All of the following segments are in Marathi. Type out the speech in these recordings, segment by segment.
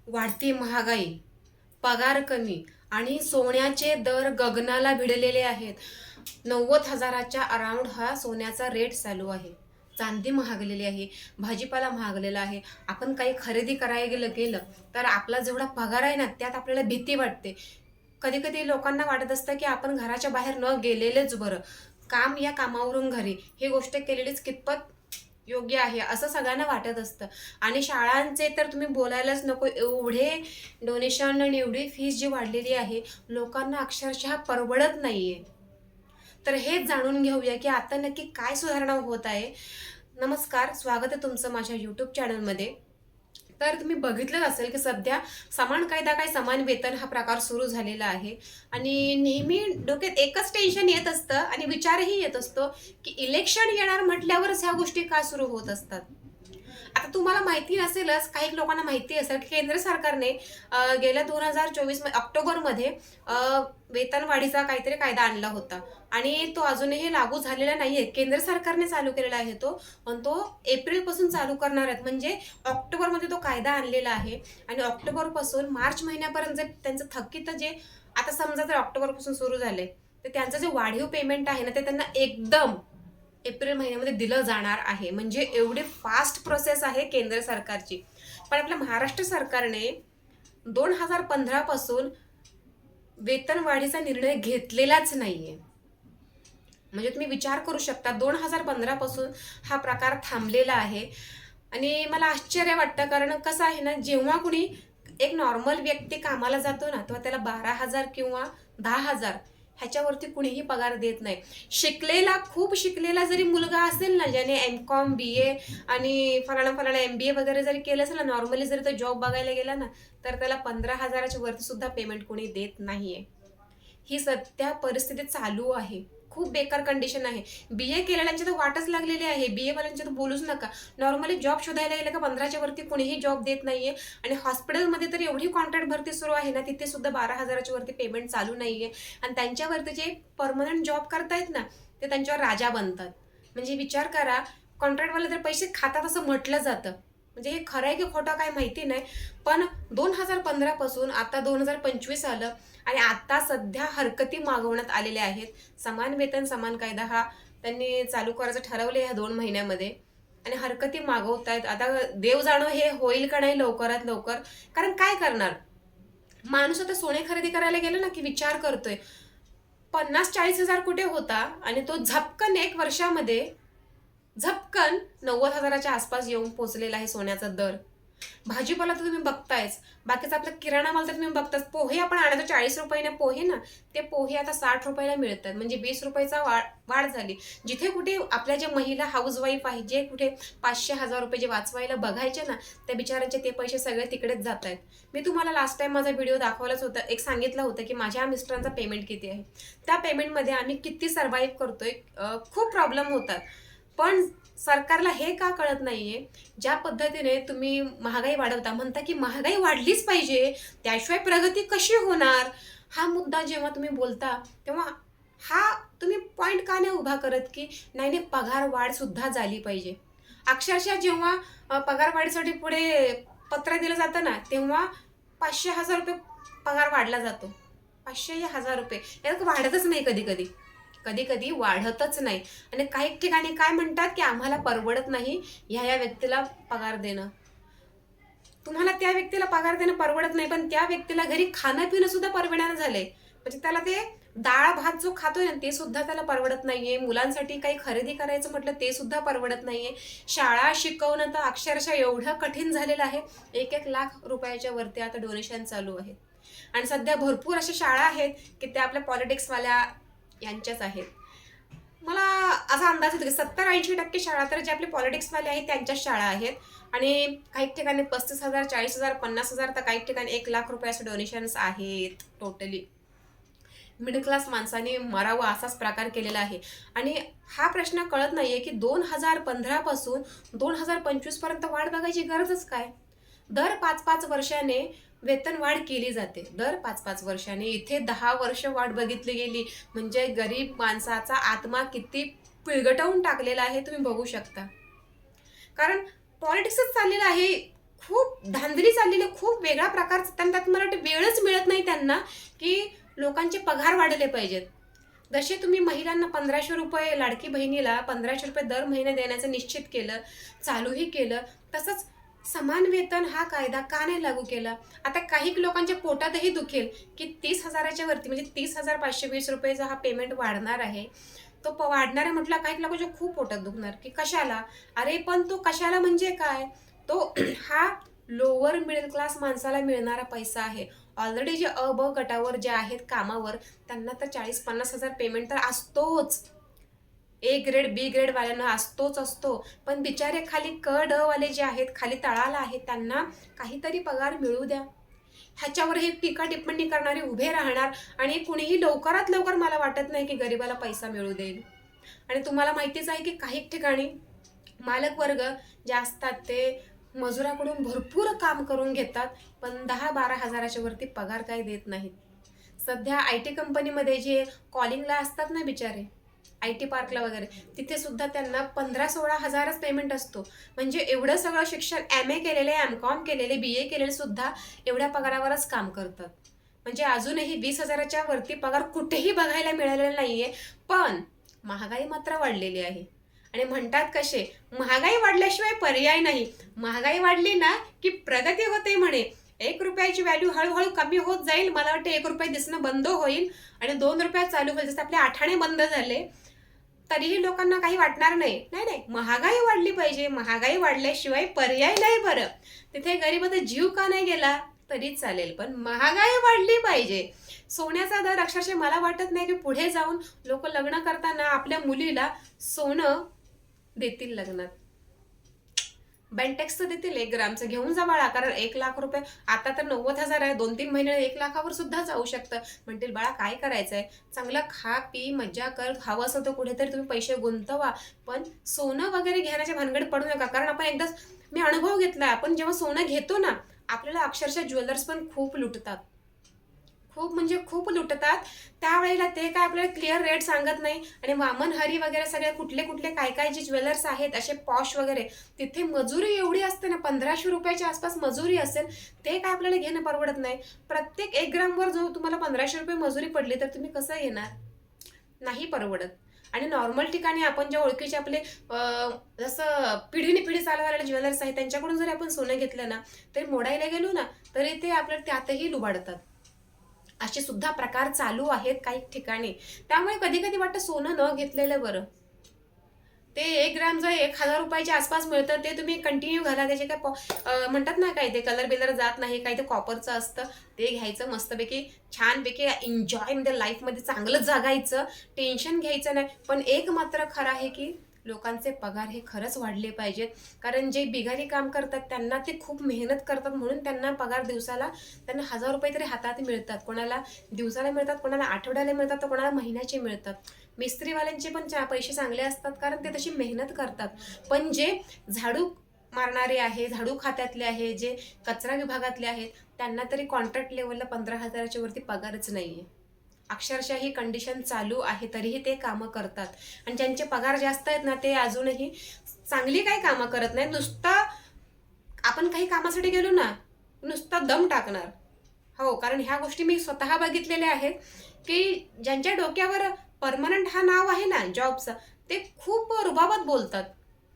वाढती महागाई, पगार कमी आणि सोन्याचे दर गगनाला भिडलेले आहेत. 90,000च्या अराउंड हा सोन्याचा रेट चालू आहे. चांदी महागलेली आहे, भाजीपाला महागलेला आहे. आपण काही खरेदी करायला गेलं तर आपला जेवढा पगार आहे ना, त्यात आपल्याला भीती वाटते. कधी-कधी लोकांना वाटत असतं, की आपण घराच्या बाहेर न गेलेलेच बरं. काम या कामावरून घरी, ही गोष्ट केलेलीच कितपत योग्य आहे, असं सगळ्यांना वाटत असतं. आणि शाळांचे तर तुम्ही बोलायलाच नको. एवढे डोनेशन आणि एवढी फीस जी वाढलेली आहे, लोकांना अक्षरशः परवडत नाहीये. तर हेच जाणून घेऊया, की आता नक्की काय सुधारणा होत आहे. नमस्कार, स्वागत आहे तुमचं माझ्या यूट्यूब चॅनलमध्ये. तर तुम्ही बघितलंच असेल, की सध्या समान कायदा काय समान वेतन हा प्रकार सुरू झालेला आहे. आणि नेहमी डोक्यात एकच टेन्शन येत असतं आणि विचारही येत असतो, की इलेक्शन येणार म्हटल्यावरच ह्या गोष्टी का सुरू होत असतात. आता तुम्हाला माहिती नसेलच, काही लोकांना माहिती असेल, की केंद्र सरकारने गेल्या 2024 ऑक्टोबरमध्ये वेतनवाढीचा काहीतरी कायदा आणला होता आणि तो अजूनही लागू झालेला नाहीये. केंद्र सरकारने चालू केलेला आहे तो, पण तो एप्रिलपासून चालू करणार आहेत. म्हणजे ऑक्टोबरमध्ये तो कायदा आणलेला आहे आणि ऑक्टोबरपासून मार्च महिन्यापर्यंत जे त्यांचं थकीत जे आता समजा जर ऑक्टोबरपासून सुरू झाले, तर त्यांचं जे वाढीव पेमेंट आहे ना, ते त्यांना एकदम एप्रिल महिन्यामध्ये दिलं जाणार आहे. म्हणजे एवढी फास्ट प्रोसेस आहे केंद्र सरकारची. पण आपल्या महाराष्ट्र सरकारने 2015 पासून वेतनवाढीचा निर्णय घेतलेलाच नाहीये. म्हणजे तुम्ही विचार करू शकता 2015 पासून हा प्रकार थांबलेला आहे. आणि मला आश्चर्य वाटतं, कारण कसं आहे ना, जेव्हा कुणी एक नॉर्मल व्यक्ती कामाला जातो ना, तेव्हा त्याला 12,000 किंवा 10,000 ह्याच्यावरती कुणीही पगार देत नाही. शिकलेला, खूप शिकलेला जरी मुलगा असेल ना, ज्याने एम.कॉम, बी.ए. आणि फलाना एम.बी.ए. वगैरे जरी केलं असेल ना, नॉर्मली जरी तो जॉब बघायला गेला ना, तर त्याला 15,000च्या वरती सुद्धा पेमेंट कोणी देत नाहीये. ही सध्या परिस्थिती चालू आहे. खूप बेकार कंडिशन आहे. बी.ए. केलेल्यांची तर वाटच लागलेली आहे. बी.ए. वाल्यांची तर बोलूच नका. नॉर्मली जॉब शोधायला गेलं का 15च्या वरती कोणीही जॉब देत नाहीये. आणि हॉस्पिटलमध्ये तर एवढी कॉन्ट्रॅक्ट भरती सुरू आहे ना, तिथे सुद्धा 12,000च्या वरती पेमेंट चालू नाहीये. आणि त्यांच्यावरती जे परमनंट जॉब करतायत ना, ते त्यांच्यावर राजा बनतात. म्हणजे विचार करा, कॉन्ट्रॅक्टवाले तर पैसे खातात असं म्हटलं जातं. म्हणजे हे खरं आहे की खोटं काय माहिती नाही. पण 2015 पासून आता 2025 आलं आणि आता सध्या हरकती मागवण्यात आलेल्या आहेत. समान वेतन समान कायदा हा त्यांनी चालू करायचं ठरवलं ह्या 2 महिन्यामध्ये. आणि हरकती मागवतायत. आता देव जाणो हे होईल का नाही लवकरात लवकर. कारण काय करणार, माणूस आता सोने खरेदी करायला गेला ना, की विचार करतोय 50-40 हजार कुठे होता आणि तो झपकन 1 वर्षामध्ये झपकन 90,000च्या आसपास येऊन पोहोचलेला आहे सोन्याचा दर. भाजीपाला तर तुम्ही बघतायच. बाकीचा आपला किराणा माल तर तुम्ही बघताच. पोहे आपण आणायचो 40 रुपयाने पोहे ना, ते पोहे आता 60 रुपयाला मिळतात. म्हणजे 20 रुपयाचा वाढ झाली. जिथे कुठे आपल्या ज्या महिला हाऊसवाईफ आहेत, जे कुठे 500-1000 रुपये जे वाचवायला बघायचे ना, त्या बिचारांचे ते पैसे सगळे तिकडेच जात आहेत. मी तुम्हाला लास्ट टाइम माझा व्हिडिओ दाखवलाच होता. एक सांगितलं होतं, की माझ्या मिस्टरांचा पेमेंट किती आहे. त्या पेमेंटमध्ये आम्ही किती सर्व्हाइव्ह करतोय. खूप प्रॉब्लेम होतात. पण सरकारला हे का कळत नाहीये, ज्या पद्धतीने तुम्ही महागाई वाढवता, म्हणता की महागाई वाढलीच पाहिजे, त्याशिवाय प्रगती कशी होणार? हा मुद्दा जेव्हा तुम्ही बोलता, तेव्हा हा तुम्ही पॉइंट का नाही उभा करत, की नाही नाही पगार वाढ सुद्धा झाली पाहिजे. अक्षरशः जेव्हा पगार वाढीसाठी पुढे पत्र दिलं जातं ना, तेव्हा 500-1000 रुपये पगार वाढला जातो. 500 या 1000 रुपये यात वाढतच नाही कधी कधी. कधी कधी वाढतच नाही. आणि काही ठिकाणी काय म्हणतात, की आम्हाला परवडत नाही ह्या व्यक्तीला पगार देणं. तुम्हाला त्या व्यक्तीला पगार देणं परवडत नाही, पण त्या व्यक्तीला घरी खाणं पिणं सुद्धा परवडणार झालंय. म्हणजे त्याला ते डाळ भात जो खातोय ना, ते सुद्धा त्याला परवडत नाहीये. मुलांसाठी काही खरेदी करायचं म्हटलं ते सुद्धा परवडत नाहीये. शाळा शिकवणं तर अक्षरशः एवढं कठीण झालेलं आहे. 1-1 लाख रुपयाच्या वरती आता डोनेशन चालू आहे. आणि सध्या भरपूर अशा शाळा आहेत, की त्या आपल्या पॉलिटिक्सवाल्या यांच्याच आहेत. मला असा अंदाज येतो, की 70-80% शाळा तर जे आपले पॉलिटिक्सवाले आहेत त्यांच्याच शाळा आहेत. आणि काही ठिकाणी 35,000, 40,000, 50,000 तर काही ठिकाणी 1 लाख रुपयाचे डोनेशन्स आहेत टोटली. मिडल क्लास माणसाने मरावं असाच प्रकार केलेला आहे. आणि हा प्रश्न कळत नाहीये, की 2015 पासून 2025 पर्यंत वाढ बघायची गरजच काय? दर 5-5 वर्षाने वेतन वाढ केली जाते. दर 5-5 वर्षाने. इथे 10 वर्ष वाढ बघितली गेली. म्हणजे गरीब माणसाचा आत्मा किती पिळगटवून टाकलेला आहे तुम्ही बघू शकता. कारण पॉलिटिक्सच चाललेलं आहे. खूप धांदली चाललेली, खूप वेगळ्या प्रकारचं त्यांना, त्यात मला वाटतं वेळच मिळत नाही त्यांना की लोकांचे पगार वाढले पाहिजेत. जसे तुम्ही महिलांना 1500 रुपये, लाडकी बहिणीला 1500 रुपये दर महिने देण्याचं निश्चित केलं, चालूही केलं, तसंच समान वेतन हा कायदा का नाही लागू केला? आता काही लोकांच्या पोटातही दुखेल की 30,000च्या वरती म्हणजे 30,520 रुपयेचा हा पेमेंट वाढणार आहे. तो वाढणार आहे म्हटलं, काही लोकांच्या खूप पोटात दुखणार की कशाला? अरे पण तो कशाला म्हणजे काय? तो हा लोअर मिडल क्लास माणसाला मिळणारा पैसा आहे. ऑलरेडी जे अ, ब गटावर जे आहेत कामावर, त्यांना तर 40-50 हजार पेमेंट तर असतोच. ए ग्रेड, बी ग्रेड वाल्यांना असतोच असतो. पण बिचारे खाली क, ड वाले जे आहेत, खाली तळाला आहेत, त्यांना काहीतरी पगार मिळू द्या. ह्याच्यावर हे टीका टिप्पणी करणारे उभे राहणार आणि कुणीही लवकरात लवकर मला वाटत नाही की गरिबाला पैसा मिळू देईल. आणि तुम्हाला माहितीच आहे की काही ठिकाणी मालक वर्ग जे असतात ते मजुराकडून भरपूर काम करून घेतात, पण 10-12 हजाराच्या वरती पगार काय देत नाहीत. सध्या आय टी कंपनीमध्ये जे कॉलिंगला असतात ना बिचारे, आय टी पार्कला वगैरे, तिथे सुद्धा त्यांना 15-16 हजारच पेमेंट असतो. म्हणजे एवढं सगळं शिक्षण, एम ए केलेले, एम कॉम केलेले, बी ए केलेले सुद्धा एवढ्या पगारावरच काम करतात. म्हणजे अजूनही 20,000च्या वरती पगार कुठेही बघायला मिळालेला नाहीये. पण महागाई मात्र वाढलेली आहे. आणि म्हणतात कसे, महागाई वाढल्याशिवाय पर्याय नाही. महागाई वाढली ना की प्रगती होते म्हणे. 1 रुपयाची व्हॅल्यू हळूहळू कमी होत जाईल. मला वाटतं 1 रुपये दिसणं बंद होईल आणि 2 रुपयात चालू होईल. जसं आपले आठाणे बंद झाले, तरीही लोकांना काही वाटणार नाही. नाही नाही, महागाई वाढली पाहिजे. महागाई वाढल्याशिवाय पर्याय नाही बरं. तिथे गरीबाचा जीव का नाही गेला तरी चालेल, पण महागाई वाढली पाहिजे. सोन्याचा दर अक्षरशः मला वाटत नाही की पुढे जाऊन लोक लग्न करताना आपल्या मुलीला सोनं देतील लग्नात. बेंटेक्सचं देतील 1 ग्रामचं, घेऊन जा बाळा, कारण 1,00,000 रुपये आता तर 90,000 आहे. 2-3 महिने 1,00,000वर सुद्धा जाऊ शकतं. म्हणतील बाळा काय करायचंय, चांगलं खा पी मज्जा कर, हवं असं तर कुठेतरी तुम्ही पैसे गुंतवा, पण सोनं वगैरे घेण्याच्या भानगड पडू नका. कारण आपण एकदाच, मी अनुभव घेतला, आपण जेव्हा सोनं घेतो ना, आपल्याला अक्षरशः ज्वेलर्स पण खूप लुटतात. खूप म्हणजे खूप लुटतात. त्यावेळेला ते काय आपल्याला क्लिअर रेट सांगत नाही. आणि वामन हरी वगैरे सगळे कुठले कुठले काय काय जे ज्वेलर्स आहेत असे पॉश वगैरे, तिथे मजुरी एवढी असते ना, 1500 रुपयाच्या आसपास मजुरी असेल. ते काय आपल्याला घेणं परवडत नाही. प्रत्येक 1 ग्रामवर जो तुम्हाला 1500 रुपये मजुरी पडली तर तुम्ही कसं घेणार? नाही परवडत. आणि नॉर्मल ठिकाणी आपण ज्या ओळखीचे आपले जसं पिढीने पिढी चालवणारे ज्वेलर्स आहेत, त्यांच्याकडून जर आपण सोनं घेतलं ना, तरी मोडायला गेलो ना, तरी ते आपल्याला त्यातही लुबाडतात. असे सुद्धा प्रकार चालू आहेत काही ठिकाणी. त्यामुळे कधी कधी वाटतं सोनं न घेतलेलं बरं. ते 1 ग्रॅम जर 1,000 रुपयाच्या आसपास मिळतं, ते तुम्ही कंटिन्यू घाला. त्याचे काय म्हणतात ना, काय ते कलर बिलर जात नाही, काही ते कॉपरचं असतं, ते घ्यायचं मस्तपैकी, छानपैकी एन्जॉय मध्ये लाईफमध्ये चांगलं जगायचं, टेन्शन घ्यायचं नाही. पण एक मात्र खरं आहे की लोकांचे पगार हे खरंच वाढले पाहिजेत. कारण जे बिगारी काम करतात त्यांना ते खूप मेहनत करतात, म्हणून त्यांना पगार दिवसाला, त्यांना 1,000 रुपये तरी हातात मिळतात. कोणाला दिवसाला मिळतात, कोणाला आठवड्याला मिळतात, तर कोणाला महिन्याचे मिळतात. मिस्त्रीवाल्यांचे पण पैसे चांगले असतात, कारण ते तशी मेहनत करतात. पण जे झाडू मारणारे आहे, झाडू खात्यातले आहे, जे कचरा विभागातले आहेत, त्यांना तरी कॉन्ट्रॅक्ट लेवलला 15,000च्या वरती पगारच नाहीये. अक्षरशः ही कंडिशन चालू आहे, तरीही ते कामं करतात. आणि ज्यांचे पगार जास्त आहेत ना, ते अजूनही चांगली काही कामं करत नाहीत. नुसतं आपण काही कामासाठी गेलो ना, नुसता दम टाकणार. हो, कारण ह्या गोष्टी मी स्वतः बघितलेल्या आहेत की ज्यांच्या डोक्यावर परमनंट हा नाव आहे ना जॉबचं, ते खूप रुबाबात बोलतात.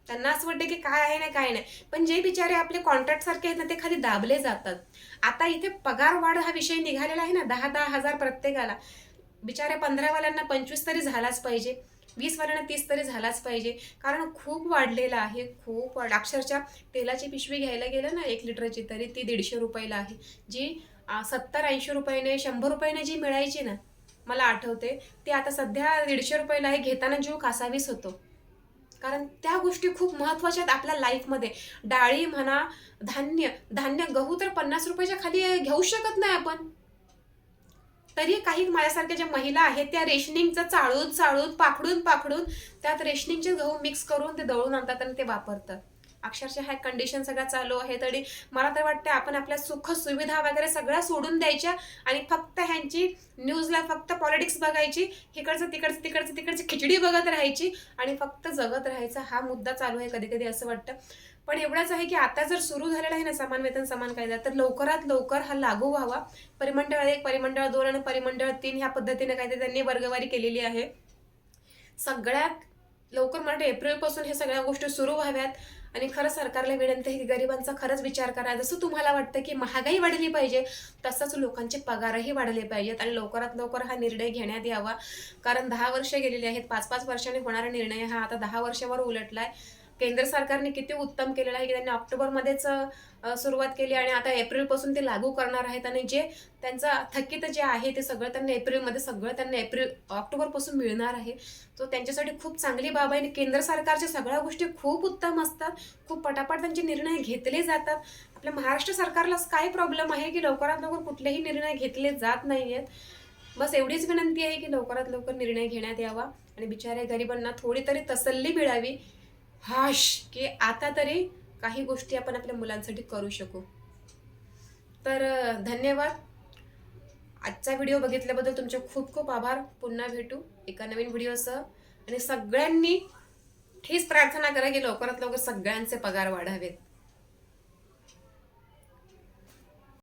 त्यांना असं वाटतं की काय आहे ना काय नाही. पण जे बिचारे आपले कॉन्ट्रॅक्ट सारखे आहेत ना, ते खाली दाबले जातात. आता इथे पगार वाढ हा विषय निघालेला आहे ना, 10-10 हजार प्रत्येकाला. बिचाऱ्या 15 वाल्यांना 25 तरी झालाच पाहिजे, 20 वाल्यांना 30 तरी झालाच पाहिजे. कारण खूप वाढलेलं आहे, खूप अक्षरशः तेलाची पिशवी घ्यायला गेलं ना 1 लिटरची, तरी ती 150 रुपयाला आहे. जी 70-80 रुपयाने, 100 रुपयाने जी मिळायची ना, मला आठवते, ती आता सध्या 150 रुपयाला आहे. घेताना जीव कासावीस होतो. कारण त्या गोष्टी खूप महत्त्वाच्या आहेत आपल्या लाईफमध्ये. डाळी म्हणा, धान्य धान्य गहू तर 50 रुपयाच्या खाली घेऊ शकत नाही आपण. तरी काही माझ्यासारख्या ज्या महिला आहेत, त्या रेशनिंगचं चाळून चाळून, पाखडून पाखडून, त्यात रेशनिंगचे गहू मिक्स करून ते दळून आणतात आणि ते वापरतात. अक्षरशः ह्या कंडिशन सगळ्या चालू आहे. तरी मला तर वाटतं आपण आपल्या सुख सुविधा वगैरे सगळ्या सोडून द्यायच्या आणि फक्त ह्यांची न्यूजला फक्त पॉलिटिक्स बघायची, इकडचं तिकडचं तिकडचं तिकडची खिचडी बघत राहायची आणि फक्त जगत राहायचं. हा मुद्दा चालू आहे कधी कधी असं वाटतं. पण एवढंच आहे की आता जर सुरू झालेला आहे ना समान वेतन समान कायदा, तर लवकरात लवकर हा लागू व्हावा. परिमंडळ 1, परिमंडळ 2 आणि परिमंडळ 3 ह्या पद्धतीने कायदे त्यांनी वर्गवारी केलेली आहे. सगळ्यात लवकर मला एप्रिलपासून हे सगळ्या गोष्टी सुरू व्हाव्यात. आणि खरं सरकारला विनंती आहे की गरिबांचा खरंच विचार करा. जसं तुम्हाला वाटतं की महागाई वाढली पाहिजे, तसंच लोकांचे पगारही वाढले पाहिजेत आणि लवकरात लवकर हा निर्णय घेण्यात यावा. कारण 10 वर्ष गेलेली आहेत. 5-5 वर्षांनी होणारा निर्णय हा आता 10 वर्षावर उलटलाय. केंद्र सरकारने किती उत्तम केलेलं आहे की त्यांनी ऑक्टोबरमध्येच सुरुवात केली आणि आता एप्रिलपासून ते लागू करणार आहेत. आणि जे त्यांचं थकीत जे आहे ते सगळं त्यांना एप्रिलमध्ये सगळं त्यांना ऑक्टोबरपासून मिळणार आहे. तो त्यांच्यासाठी खूप चांगली बाब आहे. आणि केंद्र सरकारच्या सगळ्या गोष्टी खूप उत्तम असतात. खूप पटापट त्यांचे निर्णय घेतले जातात. आपल्या महाराष्ट्र सरकारला काय प्रॉब्लेम आहे की लवकरात लवकर कुठलेही निर्णय घेतले जात नाहीयेत. बस एवढीच विनंती आहे की लवकरात लवकर निर्णय घेण्यात यावा आणि बिचाऱ्या गरिबांना थोडी तरी तसल्ली मिळावी. हाश की आता तरी काही गोष्टी आपण आपल्या मुलांसाठी करू शकू. तर धन्यवाद. आजचा व्हिडिओ बघितल्याबद्दल तुमचे खूप खूप आभार. पुन्हा भेटू एका नवीन व्हिडिओसह. आणि सगळ्यांनी हीच प्रार्थना करा की लवकरात लवकर सगळ्यांचे पगार वाढावेत.